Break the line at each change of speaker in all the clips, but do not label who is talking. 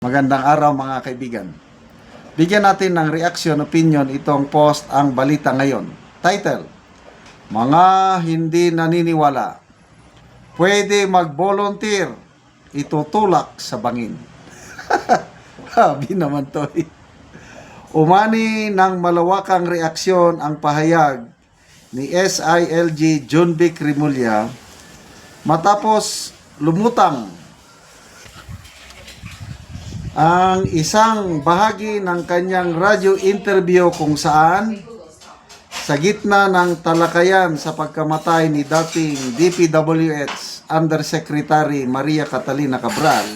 Magandang araw mga kaibigan. Bigyan natin ng reaction, opinion itong post ang balita ngayon. Title, Mga hindi naniniwala, pwede mag-volunteer, itutulak sa bangin. Habi naman to eh. Umani ng malawakang reaksyon ang pahayag ni SILG John Vic Remulla matapos lumutang ang isang bahagi ng kanyang radio interview kung saan sa gitna ng talakayan sa pagkamatay ni dating DPWH Undersecretary Maria Catalina Cabral,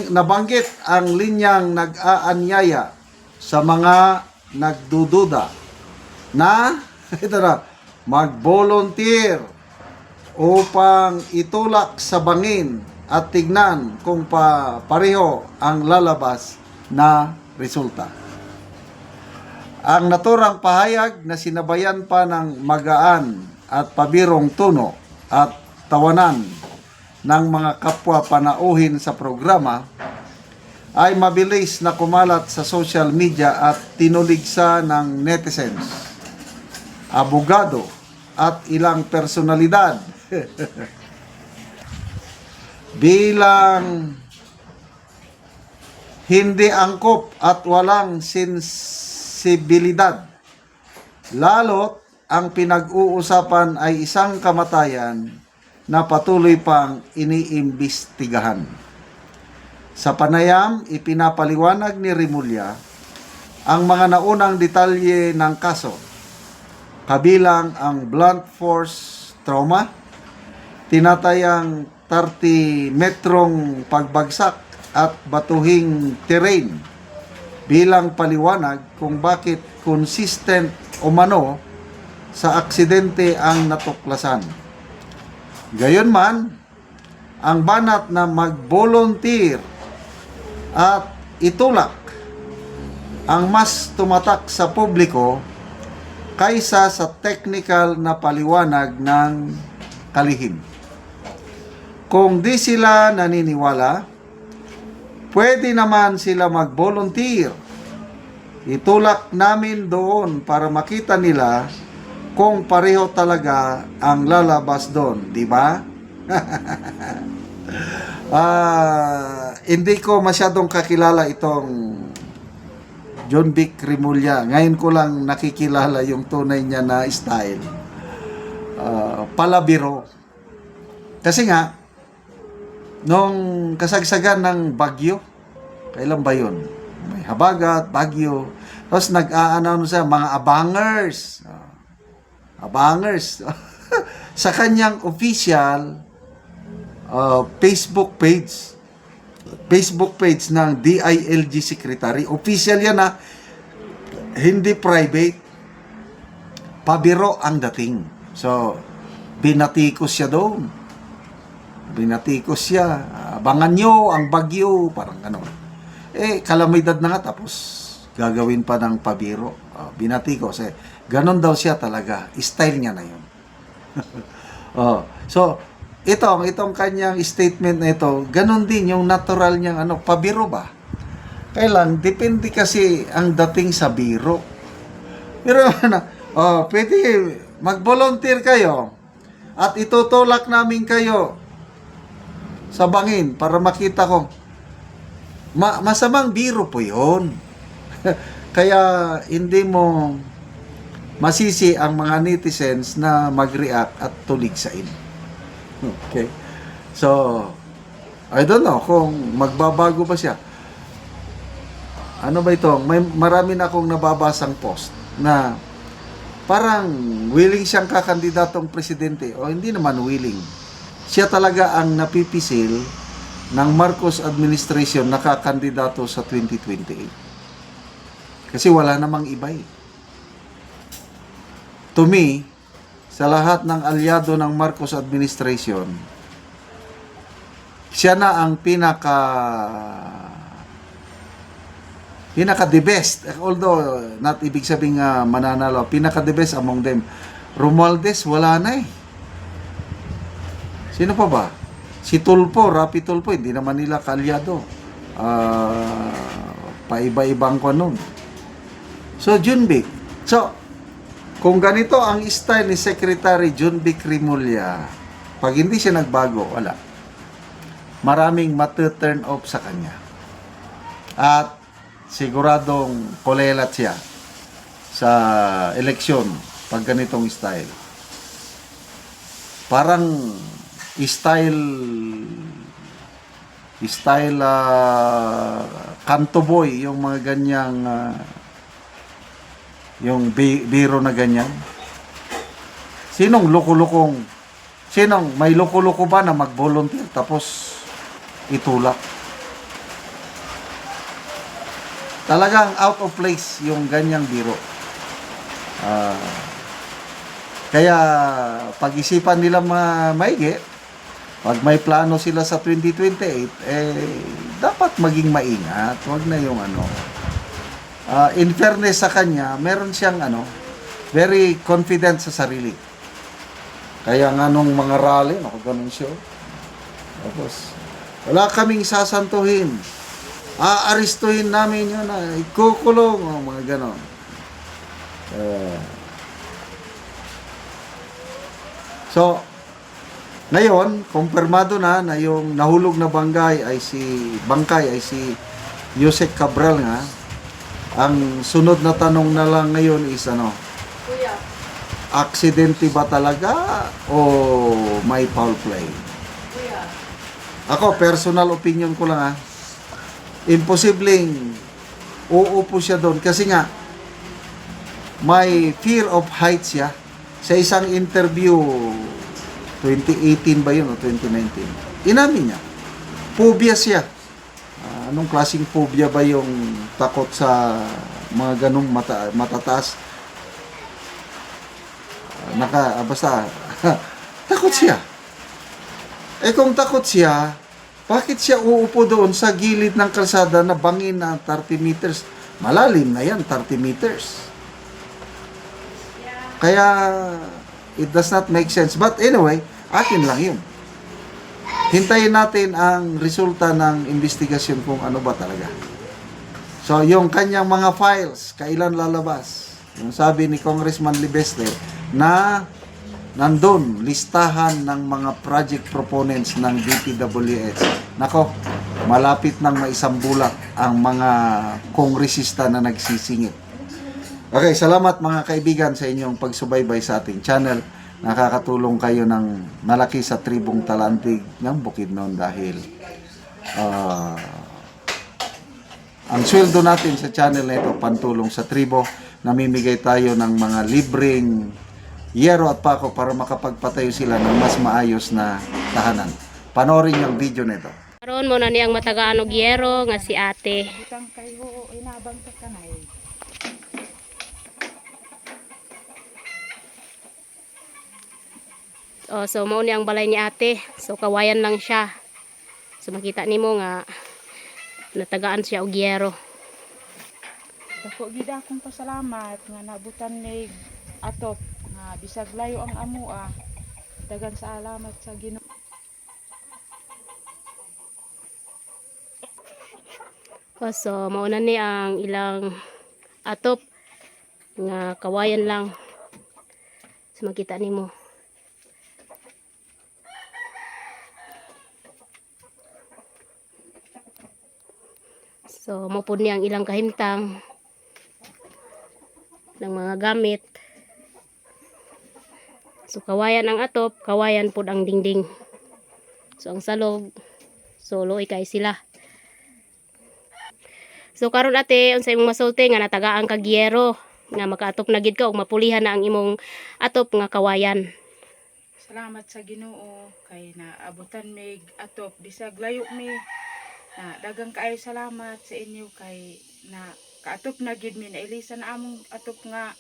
nabanggit ang linyang nag-aanyaya sa mga nagdududa na ito na, mag-volunteer upang itulak sa bangin at tignan kung pareho ang lalabas na resulta. Ang naturang pahayag na sinabayan pa ng magaan at pabirong tono at tawanan ng mga kapwa panauhin sa programa ay mabilis na kumalat sa social media at tinuligsa ng netizens, abogado at ilang personalidad bilang hindi angkop at walang sensibilidad. Lalo't ang pinag-uusapan ay isang kamatayan na patuloy pang iniimbestigahan. Sa panayam, ipinapaliwanag ni Remulla ang mga naunang detalye ng kaso, kabilang ang blunt force trauma, tinatayang 30 metrong pagbagsak at batuhing terrain bilang paliwanag kung bakit consistent umano sa aksidente ang natuklasan. Gayunman, ang banat na mag-volunteer at itulak ang mas tumatak sa publiko kaysa sa technical na paliwanag ng kalihim. Kung di sila naniniwala, pwede naman sila mag-volunteer. Itulak namin doon para makita nila kung pareho talaga ang lalabas doon, di ba? Hindi ko masyadong kakilala itong John Vic Remulla. Ngayon ko lang nakikilala yung tunay niya na style. Palabiro. Kasi nga, nung kasagsagan ng bagyo, kailan ba yun? May habagat, bagyo. Tapos nag-a-announce siya, mga abangers. Abangers. Sa kanyang official Facebook page ng DILG Secretary. Official yan na, hindi private. Pabiro ang dating. So, binatikos siya doon. Binatikos siya, abangan nyo ang bagyo, parang gano'n. Kalamidad na nga, tapos gagawin pa ng pabiro. Binatikos. Ganon daw siya talaga. Style niya na yun. So, itong kanyang statement na ito, ganon din yung natural niyang pabiro ba? Kailan, depende kasi ang dating sa biro. Pero pwede mag-volunteer kayo at itutulak namin kayo sa bangin para makita ko. Masamang biro po yun. Kaya hindi mo masisi ang mga netizens na mag-react at tuligsain. Okay? So, I don't know kung magbabago ba siya. Ano ba ito? Marami na akong nababasang post na parang willing siyang kakandidatong presidente o hindi naman willing. Siya talaga ang napipisil ng Marcos administration na kakandidato sa 2028. Kasi wala namang iba eh. To me, sa lahat ng alyado ng Marcos administration, siya na ang pinaka the best. Although, not ibig sabing mananalo, pinaka the best among them. Romualdez, wala na eh. Sino pa ba? Si Tulfo, Rapi Tulfo, hindi naman nila kalyado. paiba-ibang ko nun. So, Junbic. So, kung ganito ang style ni Secretary Junbic Rimulya, pag hindi siya nagbago, wala. Maraming matu-turn off sa kanya. At siguradong kolelat siya sa eleksyon pag ganitong style. Parang style kanto boy yung mga ganyang yung biro na ganyan. Sinong may loko-loko ba na mag-volunteer tapos itulak? Talagang out of place yung ganyang biro. Kaya pag-isipan nila maigi, pag may plano sila sa 2028, dapat maging maingat. Huwag na yung in fairness sa kanya, meron siyang very confident sa sarili. Kaya nga nung mga rally, ganun siya. Tapos, wala kaming sasantuhin. Aaristuhin namin yun, ikukulong, mga ganon. So, ngayon, kumpirmado na yung nahulog na bangkay ay si Yusek Cabral nga. Ang sunod na tanong na lang ngayon is
Kuya.
aksidente ba talaga o may foul play?
Kuya.
Ako, personal opinion ko lang imposibleng uupo siya doon kasi nga may fear of heights siya. Sa isang interview 2018 ba yun o 2019, inamin niya phobia siya. Anong klaseng phobia ba yung takot sa mga ganong matataas? Basta takot siya. Kung takot siya, bakit siya uupo doon sa gilid ng kalsada na bangin na 30 meters? Malalim na yan, 30 meters. Kaya, it does not make sense. But anyway, akin lang yun. Hintayin natin ang resulta ng investigasyon kung ano ba talaga. So, yung kanyang mga files, kailan lalabas? Yung sabi ni Congressman Libeste na nandun, listahan ng mga project proponents ng DPWH. Nako, malapit nang maisambulat ang mga kongresista na nagsisingit. Okay, salamat mga kaibigan sa inyong pagsubaybay sa ating channel. Nakakatulong kayo ng malaki sa tribong Talantig ng Bukidnon dahil ang sweldo natin sa channel na ito pantulong sa tribo. Namimigay tayo ng mga libreng yero at pako para makapagpatayo sila ng mas maayos na tahanan. Panoorin yung video nito.
Karon mo na niyang matagaan og yero nga si ate.
Utang kayo, inabang ka kanay.
So mao ni ang balay ni ate. So kawayan lang siya. So makita nimo nga natagaan siya og yero.
Dako gid akong pasalamat nga nabutan ni atop nga bisag layo ang amua. Dagan sa alamat sa Ginoo.
So mao na ni ang ilang atop nga kawayan lang. So makita nimo. So mao pud ni ang ilang kahimtang ng mga gamit. So kawayan ang atop, kawayan pud ang dingding. So ang salog, so luoy kay sila. So karon ate, unsay imong masulti nga natagaan kag yero nga makaatop na gid ka ug mapulihan na ang imong atop nga kawayan.
Salamat sa Ginoo kay naabutan mig atop bisag layo mi. Dagang kaayo salamat sa inyo kay na kaatop na gid mi nailisan na among atop nga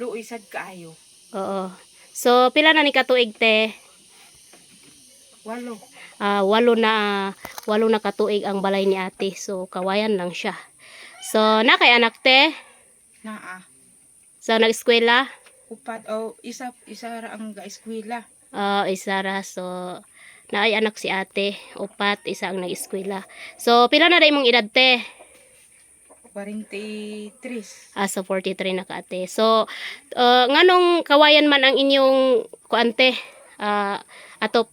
luoy sad kaayo.
Oo. So pila na ni katuig te?
8.
Walo na katuig ang balay ni ate. So kawayan lang siya. So na kay anak te?
Naa.
So nag-eskwela?
Upat o isa ra ang gaeskwela.
Isa ra. So na ay anak si ate, upat, isa ang nag-eskwela. So pila na day mong edad te?
43.
So 43 na ka ate. So nganong kawayan man ang inyong kuante atop?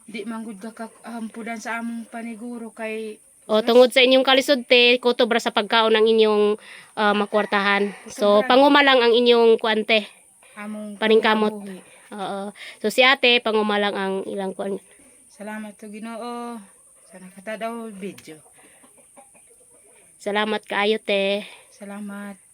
Di manggod ka kahampudan sa among paniguro kay
O tungod sa inyong kalisod te, kutobra sa pagkaon ng inyong makwartahan. So panguma lang ang inyong kuante.
among
Paningkamot.
panginabuhi.
Oo. So si ate panguma lang ang ilang kuan.
Salamat sa Ginoo sa nakatadaw video.
Salamat kaayo te.
Salamat.